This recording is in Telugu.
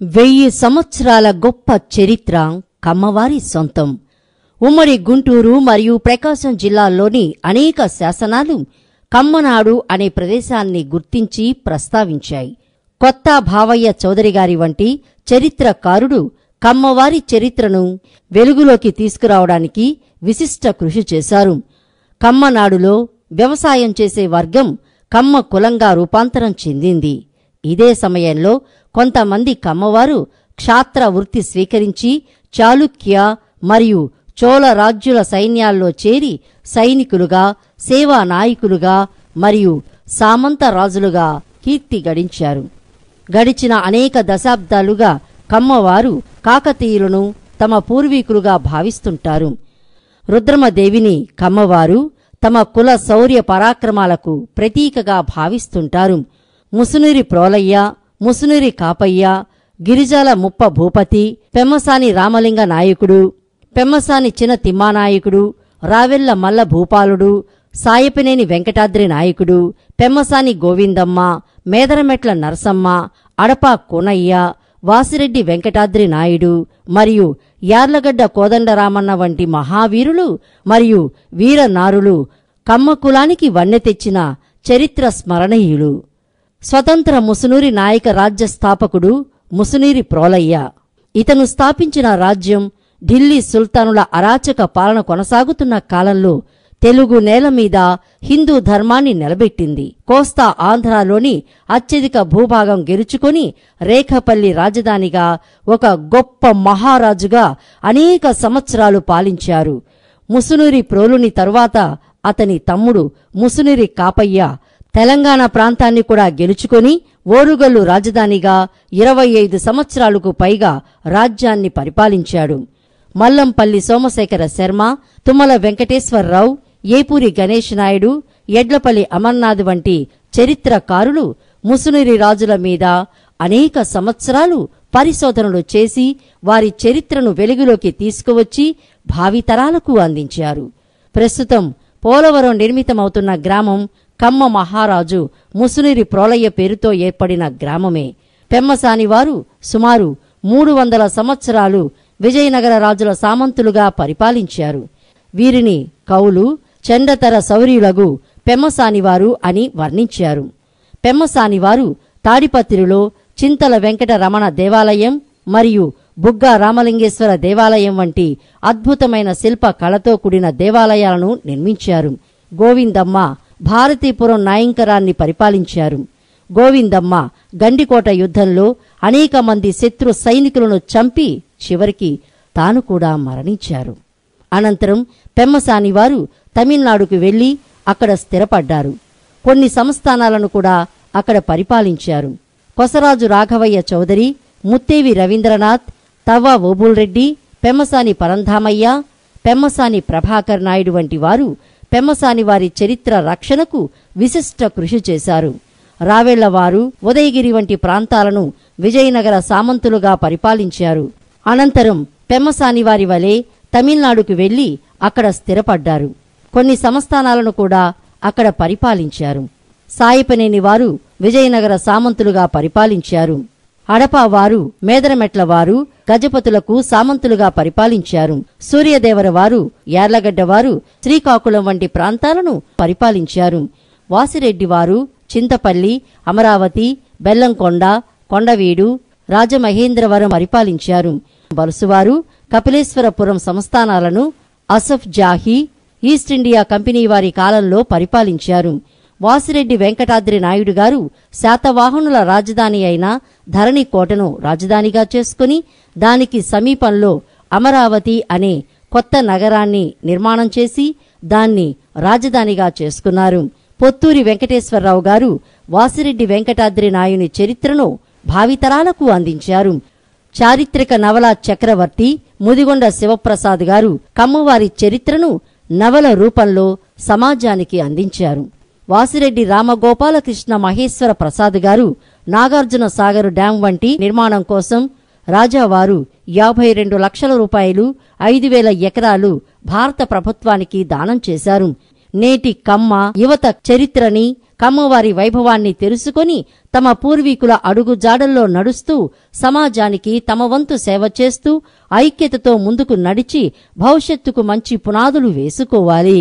1000 సంవత్సరాల గొప్ప చరిత్ర కమ్మవారి సొంతం. ఉమ్మడి గుంటూరు మరియు ప్రకాశం జిల్లాల్లోని అనేక శాసనాలు కమ్మనాడు అనే ప్రదేశాన్ని గుర్తించి ప్రస్తావించాయి. కొత్త భావయ్య చౌదరిగారి వంటి చరిత్రకారుడు కమ్మవారి చరిత్రను వెలుగులోకి తీసుకురావడానికి విశిష్ట కృషి చేశారు. కమ్మనాడులో వ్యవసాయం చేసే వర్గం కమ్మ కులంగా రూపాంతరం చెందింది. ఇదే సమయంలో కొంతమంది కమ్మవారు క్షాత్ర వృత్తి స్వీకరించి చాళుక్య మరియు చోళ రాజ్యుల సైన్యాల్లో చేరి సైనికులుగా, సేవా నాయకులుగా మరియు సామంత రాజులుగా కీర్తి గడించారు. గడిచిన అనేక దశాబ్దాలుగా కమ్మవారు కాకతీయులను తమ పూర్వీకులుగా భావిస్తుంటారు. రుద్రమదేవిని కమ్మవారు తమ కుల శౌర్య పరాక్రమాలకు ప్రతీకగా భావిస్తుంటారు. ముసునూరి ప్రోలయ్య, ముసునూరి కాపయ్య, గిరిజాల ముప్ప భూపతి, పెమ్మసాని రామలింగ నాయకుడు, పెమ్మసాని చిన్న తిమ్మానాయకుడు, రావెల్ల మల్ల భూపాలుడు, సాయపినేని వెంకటాద్రి నాయకుడు, పెమ్మసాని గోవిందమ్మ, మేదరమెట్ల నరసమ్మ, అడప కోనయ్య, వాసిరెడ్డి వెంకటాద్రి నాయుడు మరియు యార్లగడ్డ కోదండరామన్న వంటి మహావీరులు మరియు వీరనారులు కమ్మకులానికి వన్నె తెచ్చిన చరిత్ర స్మరణీయులు. స్వతంత్ర ముసునూరి నాయక రాజ్య స్థాపకుడు ముసునూరి ప్రోలయ్య. ఇతను స్థాపించిన రాజ్యం ఢిల్లీ సుల్తానుల అరాచక పాలన కొనసాగుతున్న కాలంలో తెలుగు నేల మీద హిందూ ధర్మాన్ని నిలబెట్టింది. కోస్తా ఆంధ్రాలోని అత్యధిక భూభాగం గెలుచుకొని రేఖపల్లి రాజధానిగా ఒక గొప్ప మహారాజుగా అనేక సంవత్సరాలు పాలించారు. ముసునూరి ప్రోలుని తరువాత అతని తమ్ముడు ముసునూరి కాపయ్య తెలంగాణ ప్రాంతాన్ని కూడా గెలుచుకొని ఓరుగల్లు రాజధానిగా 25 సంవత్సరాలకు పైగా రాజ్యాన్ని పరిపాలించాడు. మల్లంపల్లి సోమశేఖర శర్మ, తుమ్మల వెంకటేశ్వరరావు, ఏపూరి గణేష్ నాయుడు, ఎడ్లపల్లి అమర్నాథ్ వంటి చరిత్రకారులు ముసునూరి రాజుల మీద అనేక సంవత్సరాలు పరిశోధనలు చేసి వారి చరిత్రను వెలుగులోకి తీసుకువచ్చి భావితరాలకు అందించారు. ప్రస్తుతం పోలవరం నిర్మితమవుతున్న గ్రామం కమ్మ మహారాజు ముసునూరి ప్రోలయ్య పేరుతో ఏర్పడిన గ్రామమే. పెమ్మసానివారు సుమారు 300 సంవత్సరాలు విజయనగర రాజుల సామంతులుగా పరిపాలించారు. వీరిని కౌలు, చండతర శౌర్యులగు పెమ్మసానివారు అని వర్ణించారు. పెమ్మసానివారు తాడిపత్రిలో చింతల వెంకట రమణ దేవాలయం మరియు బుగ్గా రామలింగేశ్వర దేవాలయం వంటి అద్భుతమైన శిల్ప కళతో కూడిన దేవాలయాలను నిర్మించారు. గోవిందమ్మ భారతీపురం నాయంకరాన్ని పరిపాలించారు. గోవిందమ్మ గండికోట యుద్ధంలో అనేక మంది శత్రు సైనికులను చంపి చివరికి తాను కూడా మరణించారు. అనంతరం పెమ్మసానివారు తమిళనాడుకు వెళ్లి అక్కడ స్థిరపడ్డారు. కొన్ని సంస్థానాలను కూడా అక్కడ పరిపాలించారు. కొసరాజు రాఘవయ్య చౌదరి, ముత్తేవి రవీంద్రనాథ్, తవ్వ ఓబుల్రెడ్డి, పెమ్మసాని పరంధామయ్య, పెమ్మసాని ప్రభాకర్ నాయుడు వంటి వారు పెమ్మసానివారి చరిత్ర రక్షణకు విశిష్ట కృషి చేశారు. రావెళ్లవారు ఉదయగిరి వంటి ప్రాంతాలను విజయనగర సామంతులుగా పరిపాలించారు. అనంతరం పెమ్మసానివారి వలె తమిళనాడుకు వెళ్లి అక్కడ స్థిరపడ్డారు. కొన్ని సంస్థానాలను కూడా అక్కడ పరిపాలించారు. సాయపనేని వారు విజయనగర సామంతులుగా పరిపాలించారు. అడపవారు, మేదరమెట్లవారు గజపతులకు సామంతులుగా పరిపాలించారు. సూర్యదేవరవారు, యార్లగడ్డవారు శ్రీకాకుళం వంటి ప్రాంతాలను పరిపాలించారు. వాసిరెడ్డివారు చింతపల్లి, అమరావతి, బెల్లంకొండ, కొండవీడు, రాజమహేంద్రవరం పరిపాలించారు. బలుసువారు కపిలేశ్వరపురం సంస్థానాలను Asaf Jahi, East India Company వారి కాలంలో పరిపాలించారు. వాసిరెడ్డి వెంకటాద్రి నాయుడు గారు శాతవాహనుల రాజధాని అయిన ధరణికోటను రాజధానిగా చేసుకుని దానికి సమీపంలో అమరావతి అనే కొత్త నగరాన్ని నిర్మాణం చేసి దాన్ని రాజధానిగా చేసుకున్నారు. పొత్తూరి వెంకటేశ్వరరావు గారు వాసిరెడ్డి వెంకటాద్రి నాయుని చరిత్రను భావితరాలకు అందించారు. చారిత్రక నవల చక్రవర్తి ముదిగొండ శివప్రసాద్ గారు కమ్మవారి చరిత్రను నవల రూపంలో సమాజానికి అందించారు. వాసిరెడ్డి రామగోపాలకృష్ణ మహేశ్వర ప్రసాద్ గారు నాగార్జున సాగర్ డ్యాం వంటి నిర్మాణం కోసం రాజావారు 52 లక్షల రూపాయలు, 5,000 ఎకరాలు భారత ప్రభుత్వానికి దానం చేశారు. నేటి కమ్మ యువత చరిత్రని, కమ్మవారి వైభవాన్ని తెలుసుకొని తమ పూర్వీకుల అడుగుజాడల్లో నడుస్తూ సమాజానికి తమ వంతు సేవ చేస్తూ ఐక్యతతో ముందుకు నడిచి భవిష్యత్తుకు మంచి పునాదులు వేసుకోవాలి.